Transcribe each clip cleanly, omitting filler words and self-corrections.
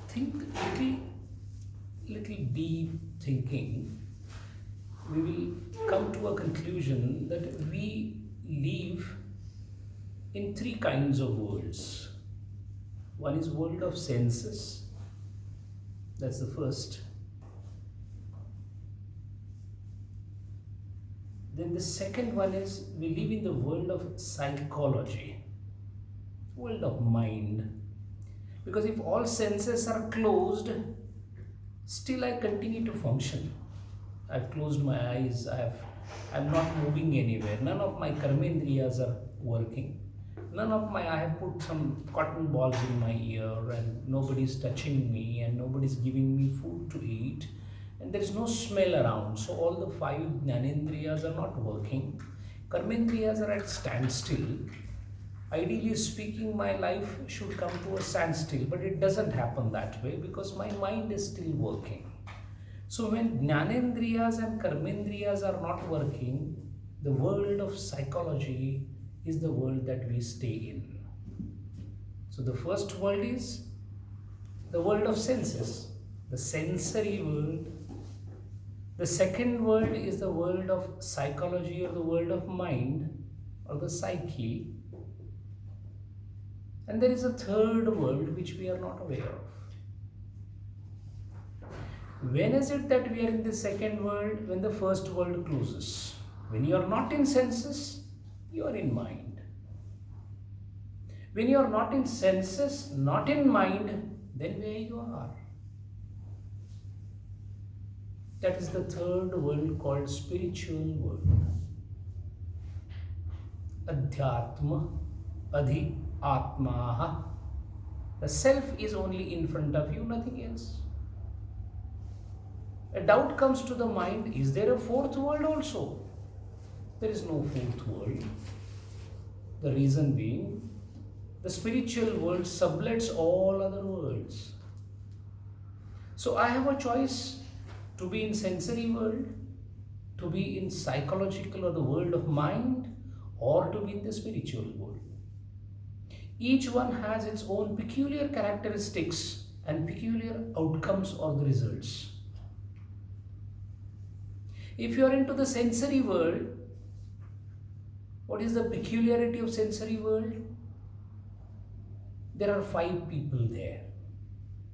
think little deep thinking, we will come to a conclusion that we live in three kinds of worlds. One is world of senses, that's the first. Then the second one is we live in the world of psychology, world of mind. Because if all senses are closed, still I continue to function. I've closed my eyes, I'm not moving anywhere. None of my karmendriyas are working. I have put some cotton balls in my ear and nobody's touching me and nobody's giving me food to eat and there is no smell around. So all the five jnanendriyas are not working. Karmendriyas are at standstill. Ideally speaking, my life should come to a standstill, but it doesn't happen that way because my mind is still working. So when jnanendriyas and karmendriyas are not working, the world of psychology is the world that we stay in. So the first world is the world of senses, the sensory world. The second world is the world of psychology or the world of mind or the psyche. And there is a third world which we are not aware of. When is it that we are in the second world? When the first world closes. When you are not in senses, you are in mind. When you are not in senses, not in mind, then where you are? That is the third world called spiritual world. Adhyatma, Adhi, Atmaha. The self is only in front of you, nothing else. A doubt comes to the mind, is there a fourth world also? There is no fourth world. The reason being, the spiritual world sublets all other worlds. So I have a choice to be in sensory world, to be in psychological or the world of mind, or to be in the spiritual world. Each one has its own peculiar characteristics and peculiar outcomes or the results. If you are into the sensory world, what is the peculiarity of sensory world? There are five people there.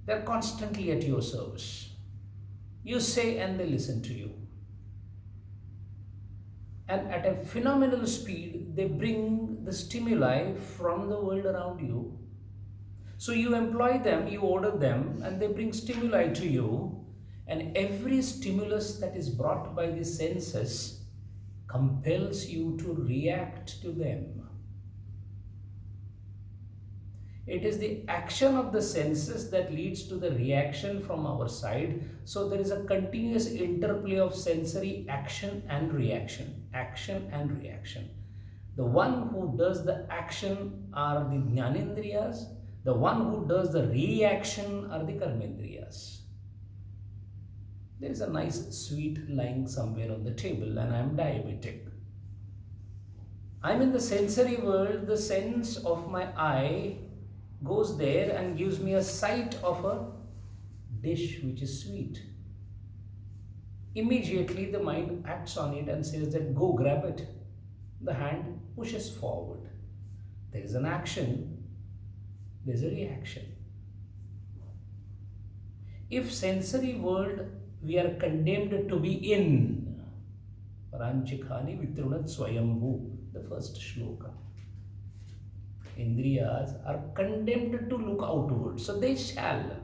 They are constantly at your service. You say and they listen to you. And at a phenomenal speed, they bring the stimuli from the world around you. So you employ them, you order them, and they bring stimuli to you. And every stimulus that is brought by the senses compels you to react to them. It is the action of the senses that leads to the reaction from our side. So there is a continuous interplay of sensory action and reaction. Action and reaction. The one who does the action are the jnanendriyas. The one who does the reaction are the karmendriyas. There is a nice sweet lying somewhere on the table and I am diabetic. I am in the sensory world. The sense of my eye goes there and gives me a sight of a dish which is sweet. Immediately the mind acts on it and says that go grab it. The hand pushes forward. There is an action, there is a reaction. If sensory world we are condemned to be in, Paranchikhani Vitrunat Swayambhu, the first shloka. Indriyas are condemned to look outward, so they shall.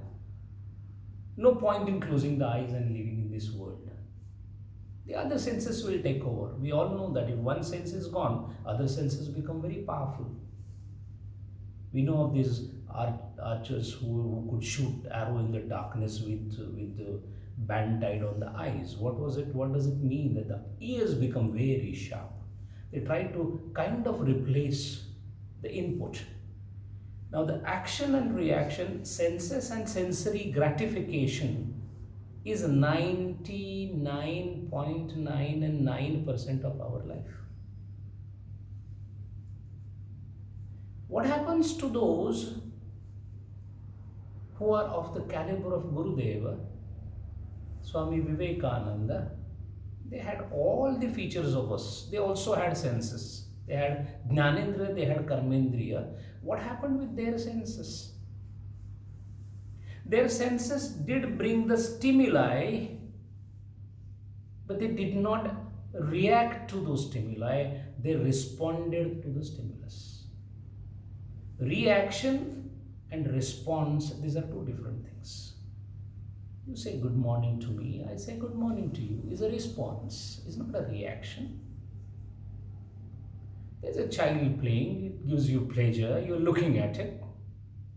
No point in closing the eyes and living in this world. The other senses will take over. We all know that if one sense is gone, other senses become very powerful. We know of these archers who could shoot arrow in the darkness with the band tied on the eyes. What was it? What does it mean? That the ears become very sharp. They try to kind of replace the input. Now the action and reaction, senses and sensory gratification is 99.99% of our life. What happens to those who are of the caliber of Gurudeva, Swami Vivekananda, they had all the features of us. They also had senses. They had Jnanendra, they had Karmendriya. What happened with their senses? Their senses did bring the stimuli, but they did not react to those stimuli. They responded to the stimulus. Reaction and response, these are two different things. You say good morning to me, I say good morning to you, is a response, is not a reaction. There's a child playing, it gives you pleasure, you're looking at it.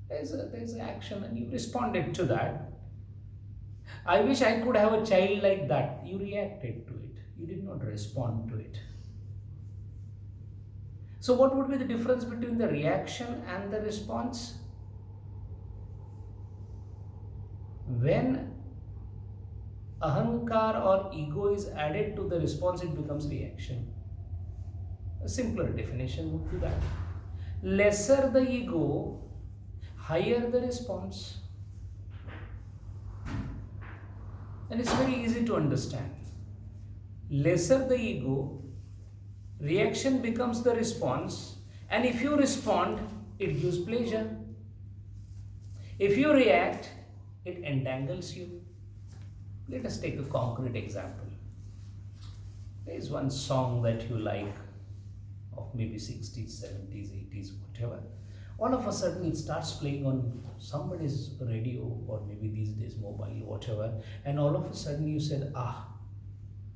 There's an action and you responded to that. I wish I could have a child like that. You reacted to it. You did not respond to it. So what would be the difference between the reaction and the response? When ahankar or ego is added to the response, it becomes reaction. A simpler definition would be that. Lesser the ego, higher the response. And it's very easy to understand. Lesser the ego, reaction becomes the response, and if you respond, it gives pleasure. If you react, it entangles you. Let us take a concrete example. There is one song that you like, of maybe 60s, 70s, 80s, whatever. All of a sudden it starts playing on somebody's radio or maybe these days mobile, whatever, and all of a sudden you said,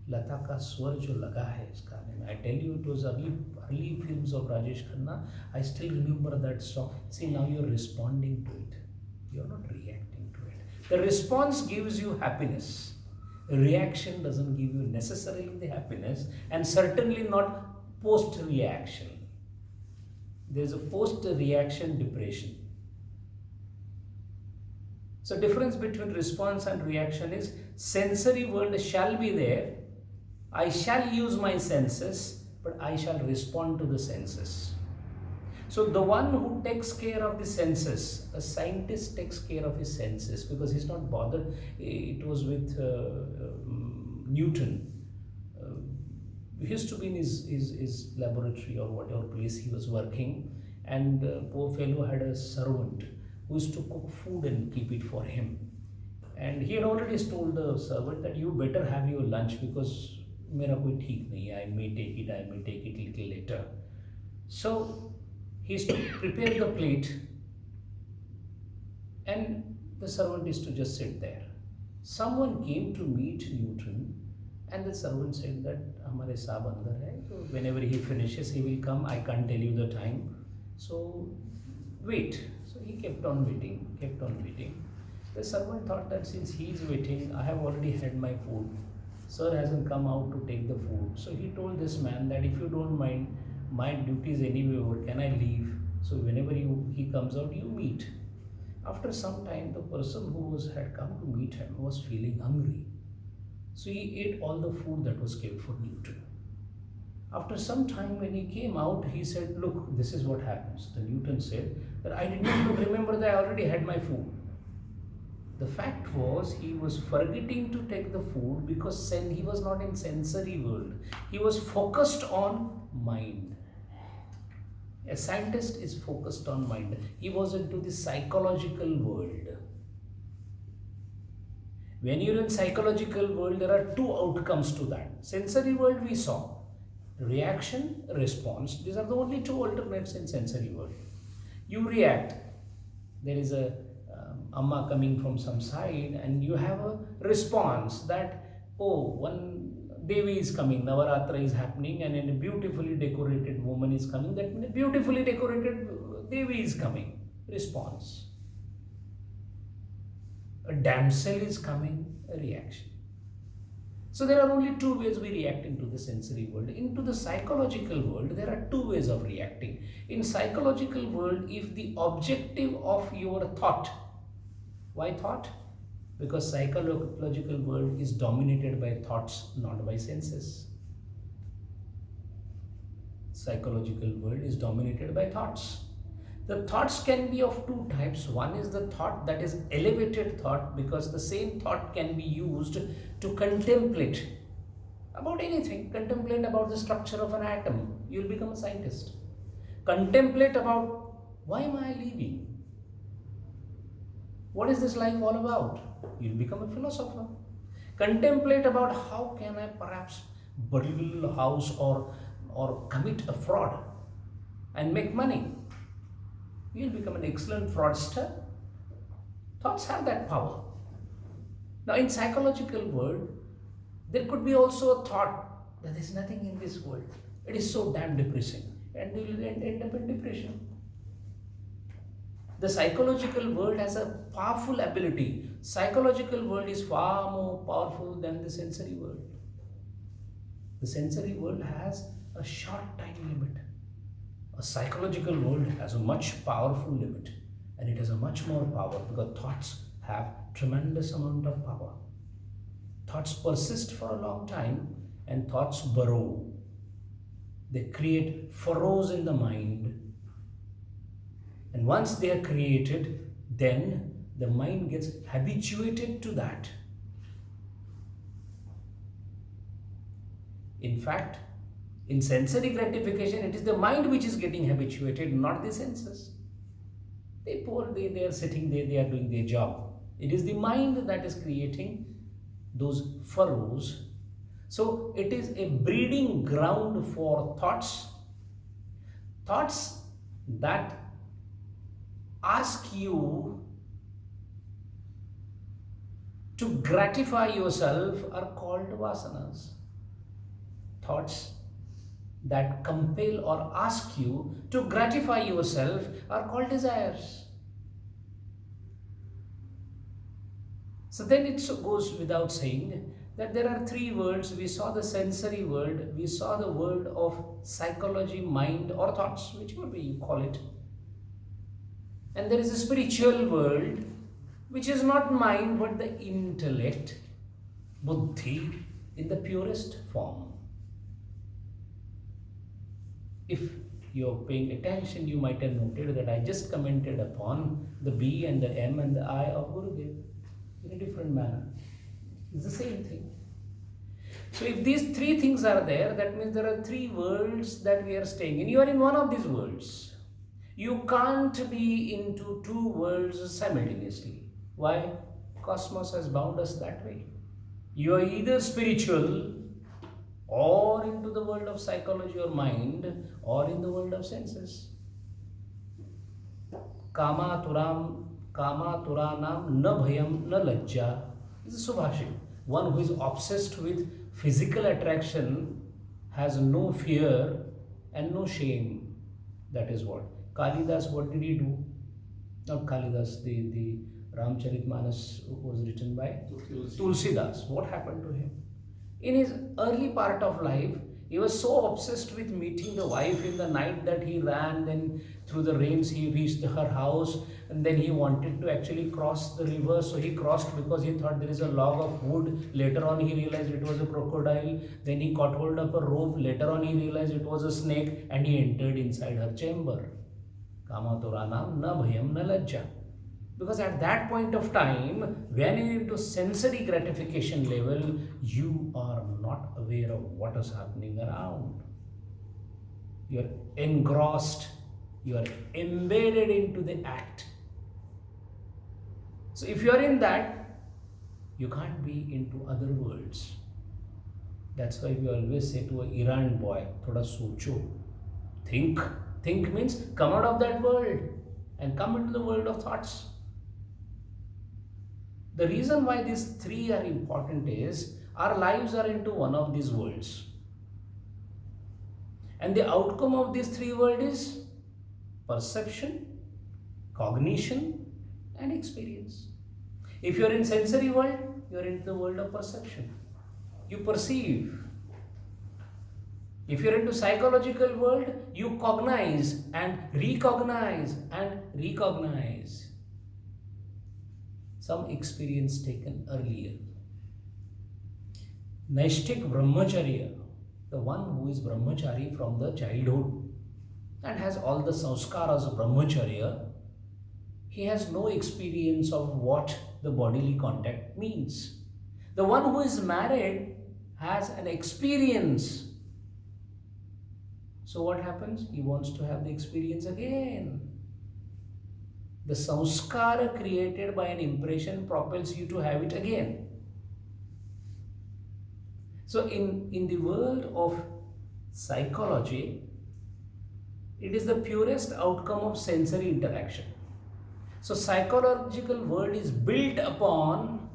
Lata ka swar jo laga hai is gaane mein. I tell you, it was early films of Rajesh Khanna. I still remember that song. See, now you're responding to it. You're not reacting to it. The response gives you happiness. The reaction doesn't give you necessarily the happiness, and certainly not post-reaction. There's a post-reaction depression. So difference between response and reaction is sensory world shall be there. I shall use my senses, but I shall respond to the senses. So the one who takes care of the senses, a scientist takes care of his senses because he's not bothered. It was with Newton. He used to be in his laboratory or whatever place he was working, and poor fellow had a servant who used to cook food and keep it for him. And he had already told the servant that you better have your lunch because mera koi theek nahi hai, I may take it little later. So he used to prepare the plate, and the servant used to just sit there. Someone came to meet Newton, and the servant said that hamare saab andar hai, so whenever he finishes he will come. I can't tell you the time, so wait. So he kept on waiting. The servant thought that since he is waiting, I have already had my food. Sir hasn't come out to take the food. So he told this man that if you don't mind, my duty is anyway over, can I leave? So whenever he comes out, you meet. After some time, the person who had come to meet him was feeling hungry. So he ate all the food that was kept for Newton. After some time when he came out, he said, look, this is what happens. The Newton said that I did not remember that I already had my food. The fact was he was forgetting to take the food because he was not in sensory world. He was focused on mind. A scientist is focused on mind. He was into the psychological world. When you're in psychological world, there are two outcomes to that. Sensory world we saw. Reaction, response. These are the only two alternates in sensory world. You react. There is a Amma coming from some side, and you have a response that, oh, one Devi is coming, Navaratra is happening, and a beautifully decorated woman is coming. That means a beautifully decorated Devi is coming. Response. A damsel is coming, a reaction. So there are only two ways we react into the sensory world. Into the psychological world, there are two ways of reacting. In psychological world, if the objective of your thought, why thought? Because psychological world is dominated by thoughts, not by senses. Psychological world is dominated by thoughts. The thoughts can be of two types. One is the thought that is elevated thought, because the same thought can be used to contemplate about anything. Contemplate about the structure of an atom, you'll become a scientist. Contemplate about, why am I living? What is this life all about? You'll become a philosopher. Contemplate about, how can I perhaps burgle a house or commit a fraud and make money? You'll become an excellent fraudster. Thoughts have that power. Now, in psychological world, there could be also a thought that there's nothing in this world. It is so damn depressing, and you will end up in depression. The psychological world has a powerful ability. Psychological world is far more powerful than the sensory world. The sensory world has a short time limit. A psychological world has a much powerful limit, and it has a much more power because thoughts have tremendous amount of power. Thoughts persist for a long time, and thoughts burrow. They create furrows in the mind, and once they are created, then the mind gets habituated to that. In fact, in sensory gratification, it is the mind which is getting habituated, not the senses. They are sitting there, they are doing their job. It is the mind that is creating those furrows. So it is a breeding ground for thoughts that ask you to gratify yourself are called vasanas. Thoughts that compel or ask you to gratify yourself are called desires. So then it goes without saying that there are three worlds. We saw the sensory world, we saw the world of psychology, mind or thoughts, whichever way you call it. And there is a spiritual world, which is not mind but the intellect, buddhi, in the purest form. If you're paying attention, you might have noted that I just commented upon the B and the M and the I of Gurudev in a different manner. It's the same thing. So if these three things are there, that means there are three worlds that we are staying in. You are in one of these worlds. You can't be into two worlds simultaneously. Why? Cosmos has bound us that way. You are either spiritual or into the world of psychology or mind, or in the world of senses. Kama turanam na bhayam na lajja. This is Subhashit. One who is obsessed with physical attraction has no fear and no shame. That is what. Kalidas, what did he do? Not Kalidas, the Ramcharitmanas was written by Tulsidas. What happened to him? In his early part of life, he was so obsessed with meeting the wife in the night that he ran, then through the rains he reached her house, and then he wanted to actually cross the river, so he crossed because he thought there is a log of wood. Later on he realized it was a crocodile. Then he caught hold of a rope. Later on he realized it was a snake, and he entered inside her chamber. Kama turanam na bhayam na lajja. Because at that point of time, when you're into sensory gratification level, you are not aware of what is happening around. You're engrossed, you are embedded into the act. So if you are in that, you can't be into other worlds. That's why we always say to an Iran boy, thoda socho. Think. Think means come out of that world and come into the world of thoughts. The reason why these three are important is our lives are into one of these worlds. And the outcome of these three worlds is perception, cognition, and experience. If you are in sensory world, you are into the world of perception. You perceive. If you are into psychological world, you cognize and recognize and recognize. Some experience taken earlier. Naishtik Brahmacharya, the one who is Brahmachari from the childhood, and has all the sanskaras of brahmacharya, he has no experience of what the bodily contact means. The one who is married has an experience. So what happens? He wants to have the experience again. The sanskara created by an impression propels you to have it again. So in the world of psychology, it is the purest outcome of sensory interaction. So psychological world is built upon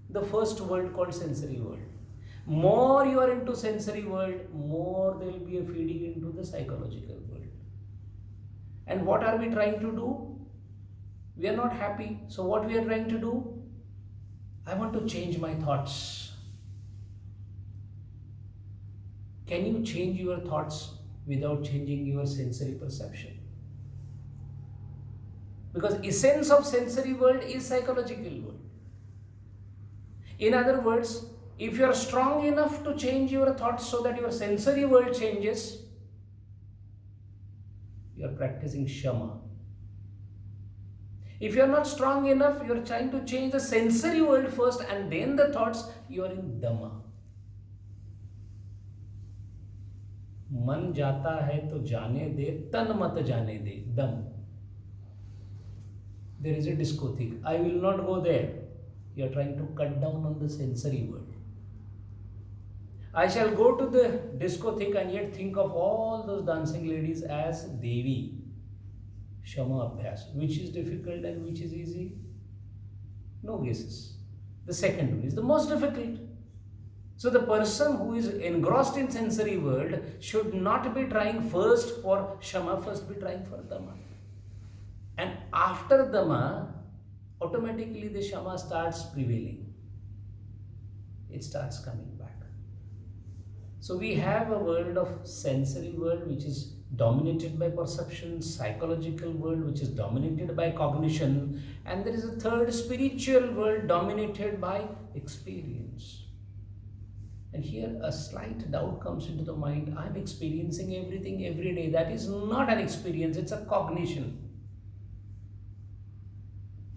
the first world called sensory world. More you are into sensory world, more there will be a feeding into the psychological world. And what are we trying to do? We are not happy. So what we are trying to do? I want to change my thoughts. Can you change your thoughts without changing your sensory perception? Because essence of sensory world is psychological world. In other words, if you are strong enough to change your thoughts so that your sensory world changes, you are practicing shama. If you are not strong enough, you are trying to change the sensory world first and then the thoughts, you are in dhamma. मन जाता है तो जाने दे, तन मत जाने दे, दम. There is a discotheque. I will not go there. You are trying to cut down on the sensory world. I shall go to the discotheque and yet think of all those dancing ladies as Devi. Shama Abhyas. Which is difficult and which is easy? No guesses. The second one is the most difficult. So the person who is engrossed in sensory world should not be trying first for Shama, first be trying for Dhamma. And after Dhamma, automatically the Shama starts prevailing. It starts coming back. So we have a world of sensory world which is dominated by perception, psychological world which is dominated by cognition, and there is a third spiritual world dominated by experience. And here a slight doubt comes into the mind. I'm experiencing everything every day. That is not an experience, it's a cognition.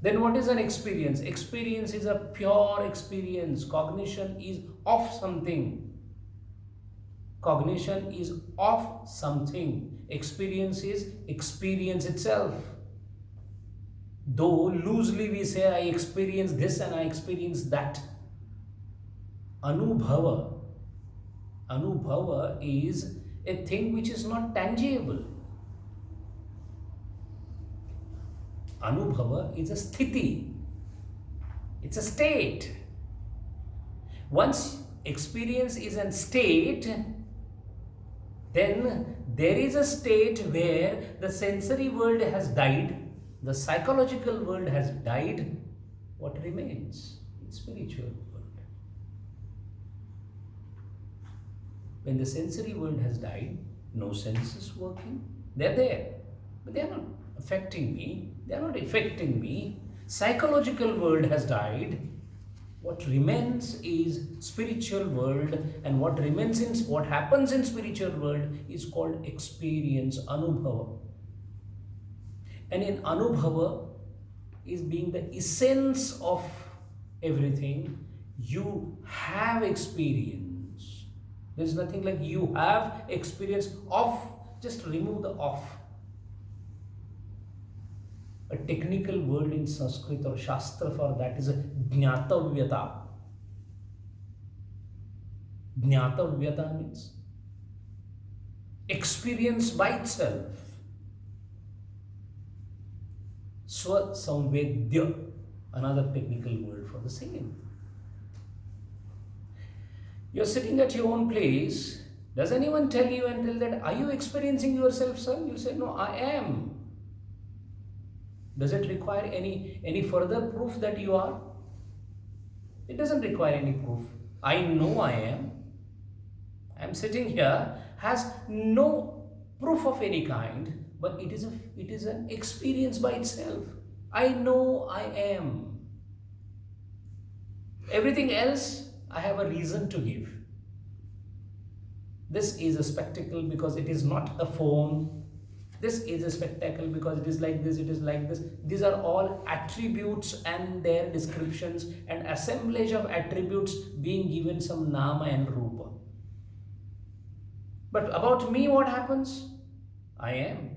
Then what is an experience? Experience is a pure experience. Cognition is of something. Cognition is of something. Experience is experience itself. Though loosely we say I experience this and I experience that. Anubhava. Anubhava is a thing which is not tangible. Anubhava is a sthiti. It's a state. Once experience is a state, then there is a state where the sensory world has died, the psychological world has died. What remains? It's spiritual world. When the sensory world has died, no senses working. They're there, but they're not affecting me. They're not affecting me. Psychological world has died. What remains is spiritual world, and what happens in spiritual world is called experience, anubhava. And in anubhava is being the essence of everything. You have experience. There's nothing like you have experience of. Just remove the of. A technical word in Sanskrit or Shastra for that is a jnatavyata. Jnatavyata means experience by itself. Swasamvedya, another technical word for the same. You're sitting at your own place. Does anyone tell you and tell that, are you experiencing yourself, son? You say, no, I am. Does it require any further proof that you are? It doesn't require any proof. I know I am. I'm sitting here, has no proof of any kind, but it is an experience by itself. I know I am. Everything else, I have a reason to give. This is a spectacle because it is not a phone, This is a spectacle because it is like this, it is like this. These are all attributes and their descriptions and assemblage of attributes being given some nama and rupa. But about me, what happens? I am.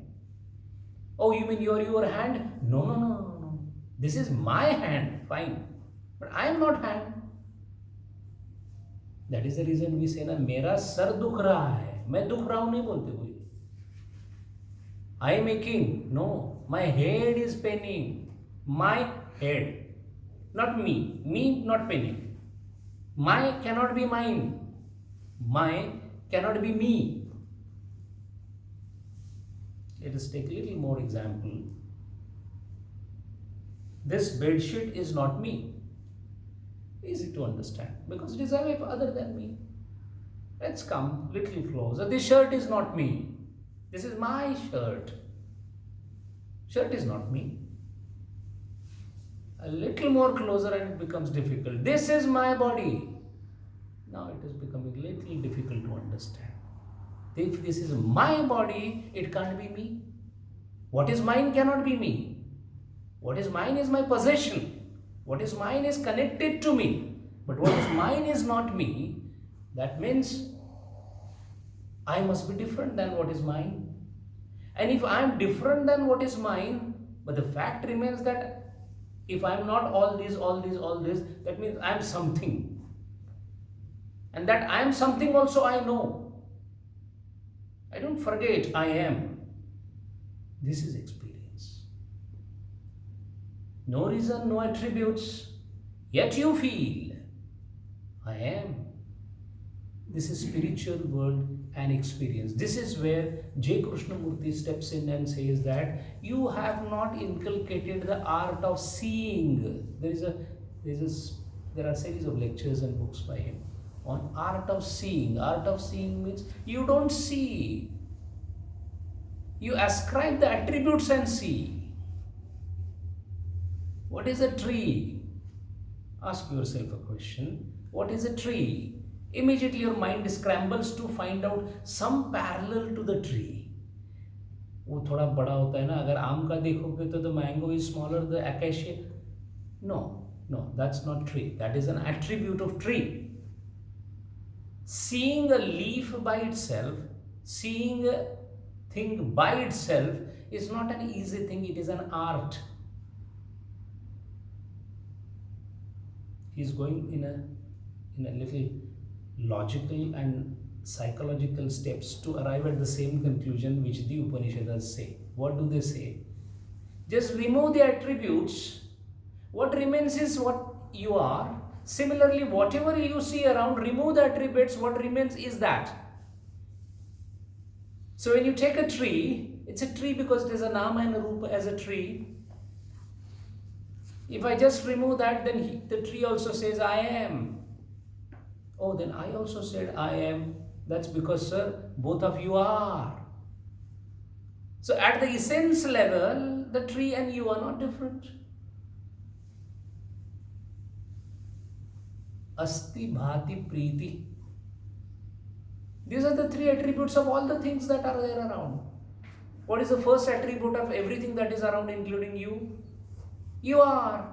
Oh, you mean your hand? No, no, no, no, no. This is my hand, fine. But I am not hand. That is the reason we say ना मेरा sir दुख रहा है. मैं दुख रहा हूँ नहीं बोलते कोई. I am aching. No, my head is paining. My head, not me. Me not paining. My cannot be mine. My cannot be me. Let us take a little more example. This bedsheet is not me. Easy to understand because it is away other than me. Let's come little closer. This shirt is not me. This is my shirt. Shirt is not me. A little more closer and it becomes difficult. This is my body. Now it is becoming a little difficult to understand. If this is my body, it can't be me. What is mine cannot be me. What is mine is my possession. What is mine is connected to me. But what is mine is not me. That means I must be different than what is mine. And if I am different than what is mine, but the fact remains that if I am not all this, that means I am something. And that I am something also I know. I don't forget I am. This is experience. No reason, no attributes, yet you feel I am. This is spiritual world and experience. This is where J. Krishnamurti steps in and says that you have not inculcated the art of seeing. There are series of lectures and books by him on art of seeing. Art of seeing means you don't see. You ascribe the attributes and see. What is a tree? Ask yourself a question. What is a tree? Immediately your mind scrambles to find out some parallel to the tree. वो थोड़ा बड़ा होता है ना. अगर आम का देखोगे तो the mango is smaller, the acacia. No, that's not tree. That is an attribute of tree. Seeing a leaf by itself, seeing a thing by itself is not an easy thing. It is an art. He is going in a little logical and psychological steps to arrive at the same conclusion which the Upanishads say. What do they say? Just remove the attributes. What remains is what you are. Similarly, whatever you see around, remove the attributes. What remains is that. So when you take a tree, it's a tree because there's a nama and a rupa as a tree. If I just remove that, then the tree also says I am. Oh, then I also said I am. That's because, sir, both of you are. So at the essence level, the tree and you are not different. Asti, bhati, priti. These are the three attributes of all the things that are there around. What is the first attribute of everything that is around, including you? You are.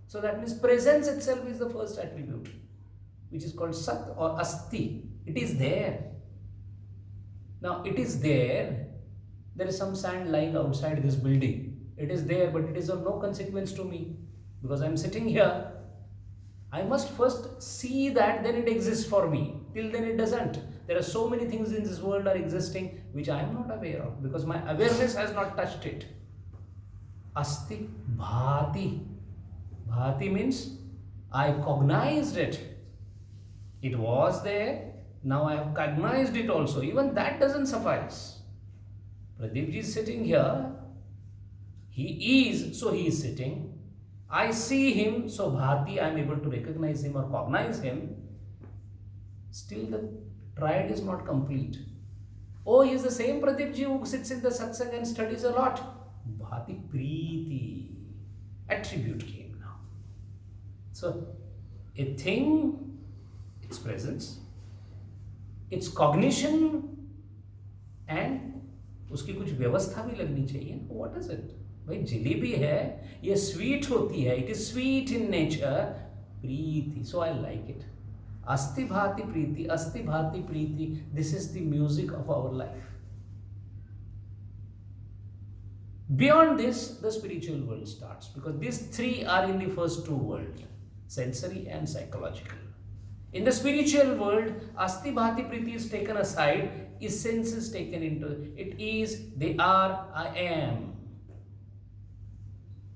So that means presence itself is the first attribute, which is called Sat or Asti. It is there. Now it is there. There is some sand lying outside this building. It is there, but it is of no consequence to me because I am sitting here. I must first see that, then it exists for me. Till then it doesn't. There are so many things in this world are existing which I am not aware of because my awareness has not touched it. Asti bhati. Bhati means I cognized it. It was there. Now I have cognized it also. Even that doesn't suffice. Pradeepji is sitting here. He is, so he is sitting. I see him, so bhati, I am able to recognize him or cognize him. Still the triad is not complete. Oh, he is the same Pradeepji who sits in the satsang and studies a lot. Bhati priti. Attribute came now. So, a thing, its presence, its cognition and उसकी कुछ व्यवस्था भी लगनी चाहिए। What is it? भाई जलेबी है, ये sweet होती है, it is sweet in nature, प्रीति, सो आई लाइक इट। अस्ति भाति प्रीति, अस्ति भाति प्रीति, this is the music of our life. Beyond this, the spiritual world starts, because these three are in the first two worlds, sensory and psychological. In the spiritual world, asti bhati priti is taken aside, essence is taken into it. Is, they are, I am.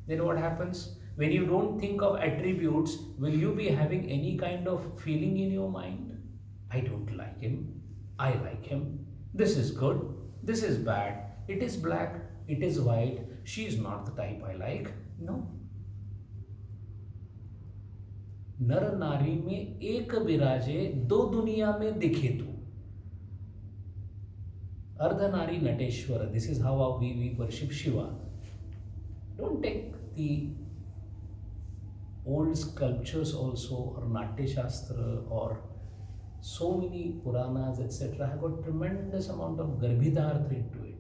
Then what happens? When you don't think of attributes, will you be having any kind of feeling in your mind? I don't like him, I like him, this is good, this is bad, it is black, it is white, she is not the type I like. No. नर नारी में एक विराजे, दो दुनिया में दिखे तू। Ardhanari Nateshwar, this is how we worship Shiva. Don't take the old sculptures also, or Natya Shastra, or so many Puranas, etc. have got tremendous amount of Garbhidartha into it.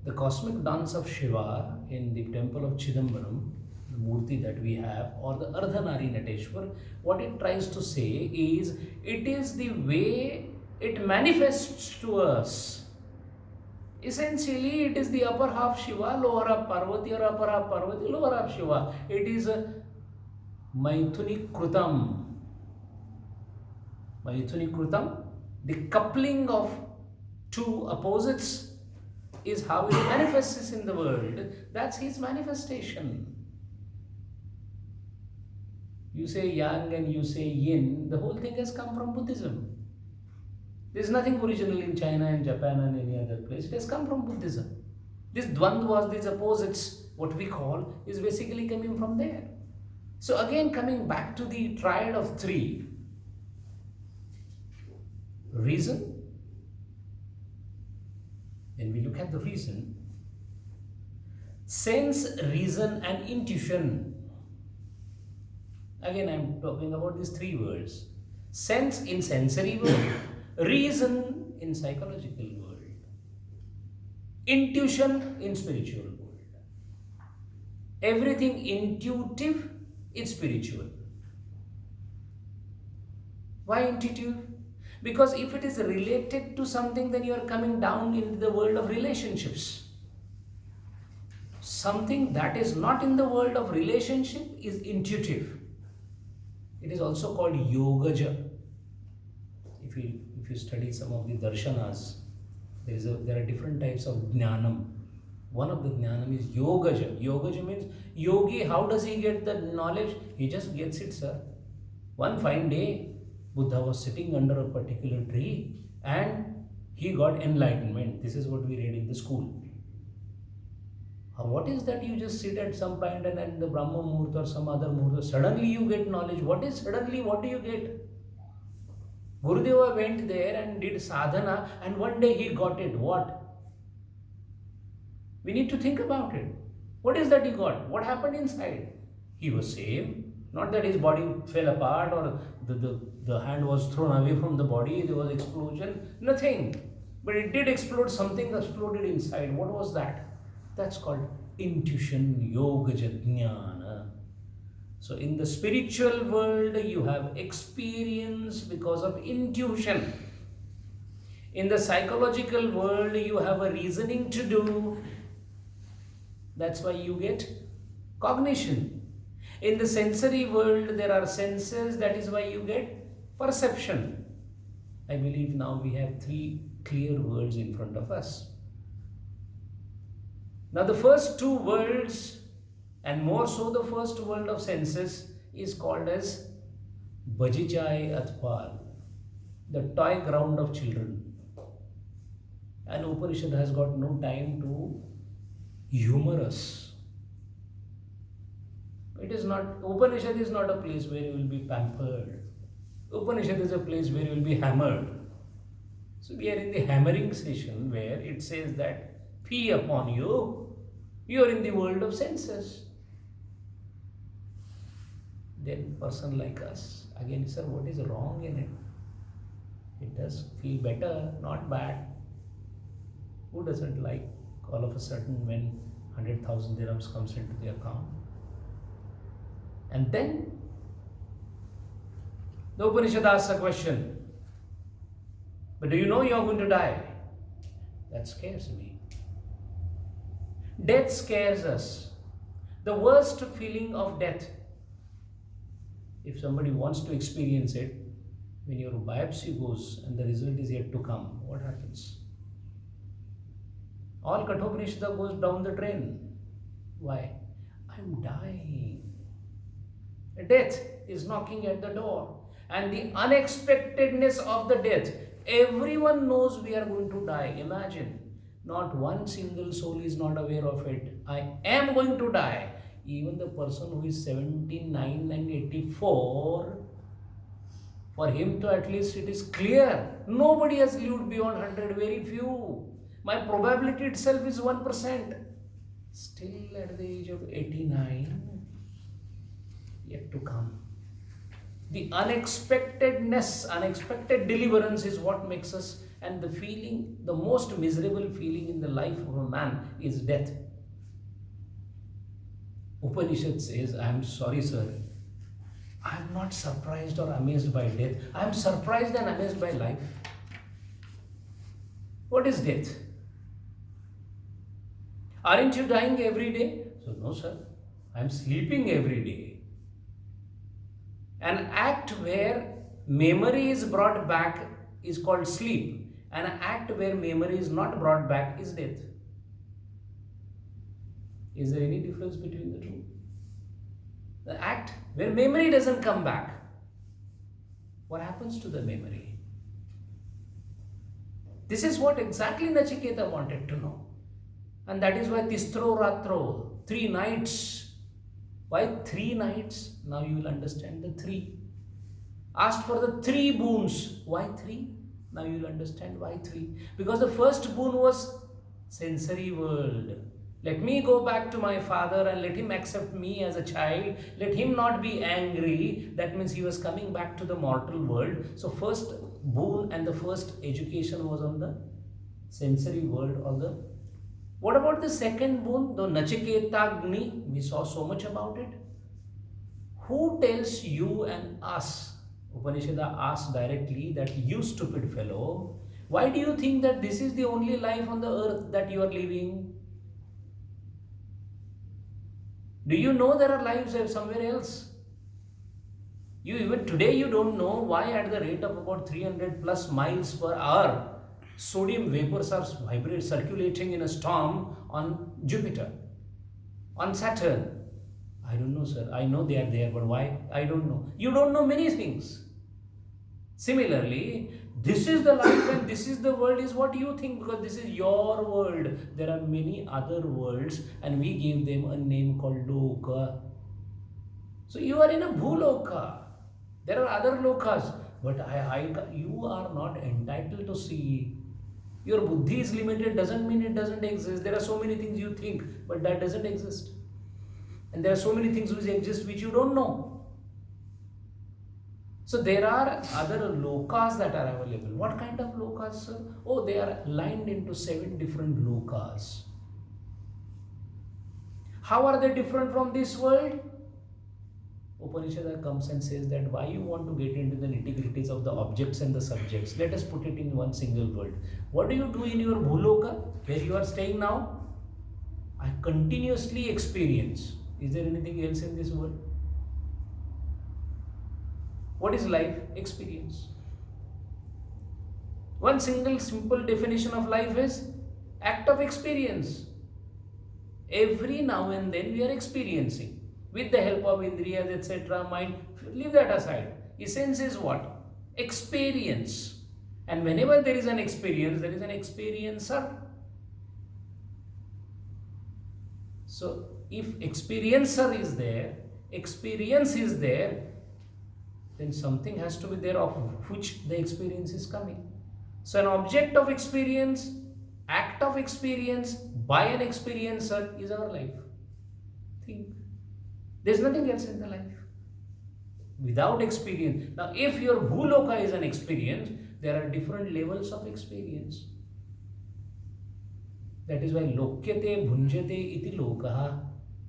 The cosmic dance of Shiva in the temple of Chidambaram, the murti that we have, or the Ardhanari Nateshwar, what it tries to say is, it is the way it manifests to us. Essentially, it is the upper half Shiva, lower half Parvati, or upper half Parvati, lower half Shiva. It is a Maithuni Krutam. Maithuni Krutam, the coupling of two opposites, is how it manifests in the world. That's his manifestation. You say yang and you say yin, the whole thing has come from Buddhism. There's nothing original in China and Japan and any other place. It has come from Buddhism. This dvandvas, these opposites, what we call, is basically coming from there. So again, coming back to the triad of three, reason. When we look at the reason, sense, reason and intuition. Again, I am talking about these three words. Sense in sensory world, reason in psychological world, intuition in spiritual world. Everything intuitive is spiritual. Why intuitive? Because if it is related to something, then you are coming down into the world of relationships. Something that is not in the world of relationship is intuitive. It is also called yogaja. If you study some of the darshanas, there are different types of jnanam. One of the jnanam is yogaja. Yogaja means yogi. How does he get the knowledge? He just gets it, sir. One fine day, Buddha was sitting under a particular tree and he got enlightenment. This is what we read in the school. What is that? You just sit at some point and in the Brahma Muhurta or some other Muhurta, suddenly you get knowledge. What is suddenly? What do you get? Gurudeva went there and did sadhana and one day he got it. What? We need to think about it. What is that he got? What happened inside? He was saved. Not that his body fell apart or the hand was thrown away from the body, there was explosion, nothing. But it did explode, something exploded inside. What was that? That's called intuition, yoga, jnana. So in the spiritual world, you have experience because of intuition. In the psychological world, you have a reasoning to do. That's why you get cognition. In the sensory world, there are senses, that is why you get perception. I believe now we have three clear worlds in front of us. Now the first two worlds, and more so the first world of senses, is called as Bajijai Atpal, the toy ground of children. And Upanishad has got no time to humor us. It is not, Upanishad is not a place where you will be pampered. Upanishad is a place where you will be hammered. So we are in the hammering session where it says that fee upon you, you are in the world of senses. Then person like us, again, sir, what is wrong in it? It does feel better, not bad. Who doesn't like all of a sudden when 100,000 dirhams comes into the account? And then the Upanishad asks a question, but do you know you're going to die? That scares me. Death scares us. The worst feeling of death, if somebody wants to experience it, when your biopsy goes and the result is yet to come, what happens? All Kathopanishad goes down the drain. Why? I'm dying. Death is knocking at the door. And the unexpectedness of the death. Everyone knows we are going to die. Imagine. Not one single soul is not aware of it. I am going to die. Even the person who is 79 and 84, for him to at least it is clear. Nobody has lived beyond 100, very few. My probability itself is 1%. Still at the age of 89, yet to come. The unexpectedness, unexpected deliverance is what makes us, and the feeling, the most miserable feeling in the life of a man is death. Upanishad says, I am sorry, sir. I am not surprised or amazed by death. I am surprised and amazed by life. What is death? Aren't you dying every day? So, no, sir. I am sleeping every day. An act where memory is brought back is called sleep. An act where memory is not brought back is death. Is there any difference between the two? The act where memory doesn't come back, what happens to the memory? This is what exactly Nachiketa wanted to know. And that is why Tistro Ratro, 3 nights. Why 3 nights? Now you will understand the 3. Asked for the 3 boons. Why 3? Now you will understand why 3. Because the first boon was sensory world. Let me go back to my father and let him accept me as a child. Let him not be angry. That means he was coming back to the mortal world. So first boon and the first education was on the sensory world or the... What about the second boon? The Nachiketagni, we saw so much about it. Who tells you and us? Upanishad asks directly that you stupid fellow, why do you think that this is the only life on the earth that you are living? Do you know there are lives somewhere else? You even today you don't know why at the rate of about 300 plus miles per hour, sodium vapors are circulating in a storm on Jupiter, on Saturn. I don't know, sir. I know they are there, but why? I don't know. You don't know many things. Similarly, this is the life and this is the world is what you think because this is your world. There are many other worlds and we gave them a name called Loka. So you are in a Bhuloka. There are other Lokas, but you are not entitled to see. Your buddhi is limited doesn't mean it doesn't exist. There are so many things you think, but that doesn't exist. And there are so many things which exist which you don't know. So there are other lokas that are available. What kind of lokas, sir? Oh, they are lined into 7 different lokas. How are they different from this world? Upanishad comes and says that why you want to get into the nitty-gritties of the objects and the subjects. Let us put it in one single word. What do you do in your Bhuloka, where you are staying now? I continuously experience. Is there anything else in this world? What is life? Experience. One single simple definition of life is act of experience. Every now and then we are experiencing. With the help of indriyas, etc., mind, leave that aside. Essence is what? Experience. And whenever there is an experience, there is an experiencer. So, if experiencer is there, experience is there, then something has to be there of which the experience is coming. So, an object of experience, act of experience by an experiencer is our life. Think. There's nothing else in the life. Without experience. Now, if your Bhuloka is an experience, there are different levels of experience. That is why lokyate bhunjate iti lokaha.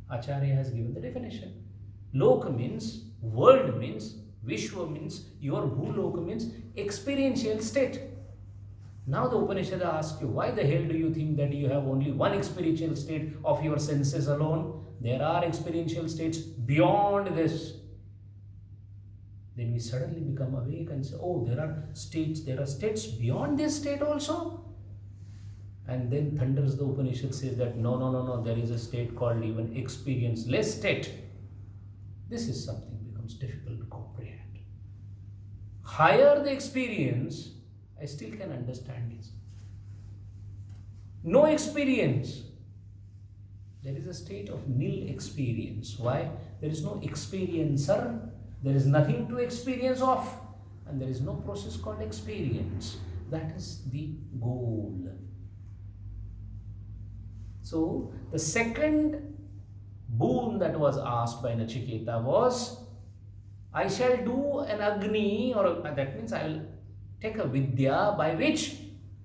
Acharya has given the definition. Lok means world, means Vishwa, means your Bhuloka, means experiential state. Now the Upanishad asks you, why the hell do you think that you have only one experiential state of your senses alone? There are experiential states beyond this. Then we suddenly become awake and say, oh, there are states beyond this state also. And then thunders the Upanishad says that no, there is a state called even experience-less state. This is something becomes difficult to comprehend. Higher the experience, I still can understand this. No experience. There is a state of nil experience. Why? There is no experiencer. There is nothing to experience of. And there is no process called experience. That is the goal. So, the second boon that was asked by Nachiketa was, I shall do an Agni, or that means I will take a Vidya by which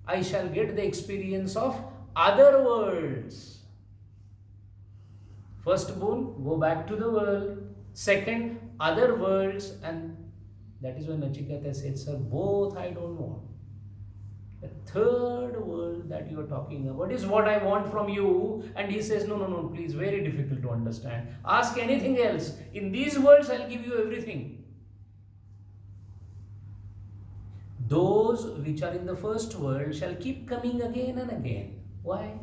I shall get the experience of other worlds. First boon, go back to the world. Second, other worlds. And that is when Nachiketa said, sir, both I don't want. The third world that you are talking about is what I want from you. And he says, no, please, very difficult to understand. Ask anything else. In these worlds, I'll give you everything. Those which are in the first world shall keep coming again and again. Why?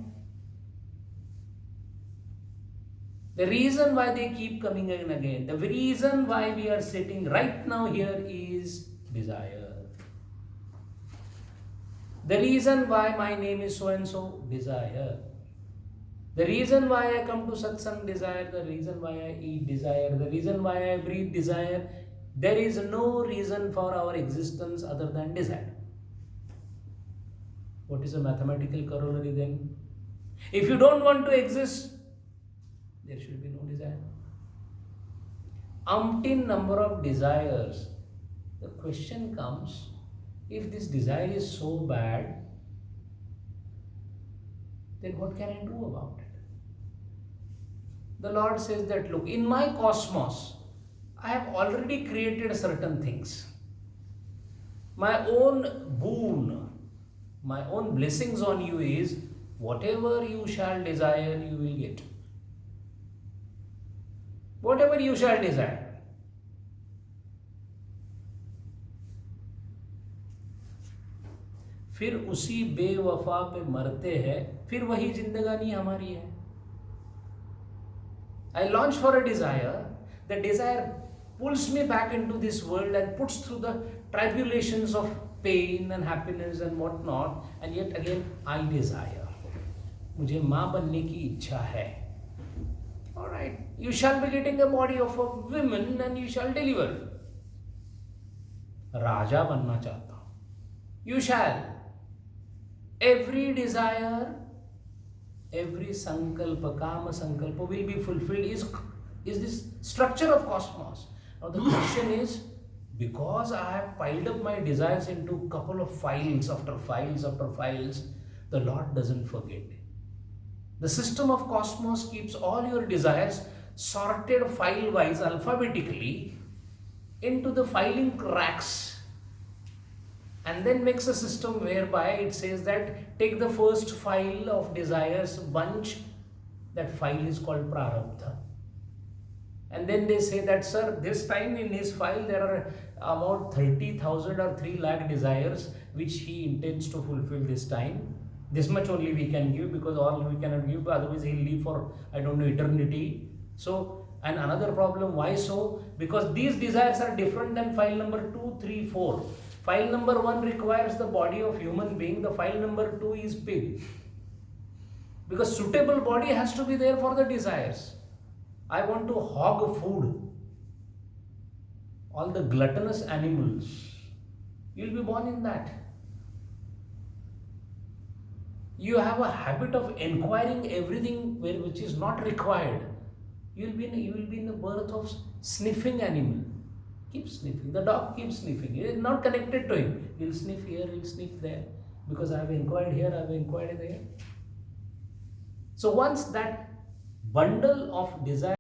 The reason why they keep coming again and again, the reason why we are sitting right now here is desire. The reason why my name is so and so, desire. The reason why I come to satsang, desire. The reason why I eat, desire. The reason why I breathe, desire. There is no reason for our existence other than desire. What is a mathematical corollary then? If you don't want to exist, there should be no desire. Umpteen number of desires. The question comes, if this desire is so bad, then what can I do about it? The Lord says that, look, in my cosmos, I have already created certain things. My own boon, my own blessings on you is, whatever you shall desire, you will get. Whatever you shall desire. फिर उसी बेवफा पे मरते हैं, फिर वही जिंदगानी हमारी है. I launch for a desire. The desire pulls me back into this world and puts through the tribulations of pain and happiness and whatnot. And yet again, I desire. मुझे माँ बनने की इच्छा है. Alright, you shall be getting a body of a woman and you shall deliver. राजा बनना चाहता हूँ. You shall. Every desire, every sankalpa, kama sankalpa will be fulfilled is this structure of cosmos. Now the question is, because I have piled up my desires into couple of files after files after files, the Lord doesn't forget. The system of cosmos keeps all your desires sorted file-wise alphabetically into the filing racks. And then makes a system whereby it says that take the first file of desires bunch, that file is called Prarabdha. And then they say that, sir, this time in his file there are about 30,000 or 3 lakh desires which he intends to fulfill this time. This much only we can give, because all we cannot give, otherwise he'll live for, I don't know, eternity. So, and another problem, why so? Because these desires are different than file number 2, 3, 4. File number 1 requires the body of human being. The file number 2 is pig. Because suitable body has to be there for the desires. I want to hog food. All the gluttonous animals. You'll be born in that. You have a habit of inquiring everything which is not required. You will be in the birth of sniffing animal. Keep sniffing. The dog keeps sniffing. It is not connected to him. He'll sniff here, he'll sniff there. Because I have inquired here, I have inquired there. So once that bundle of desire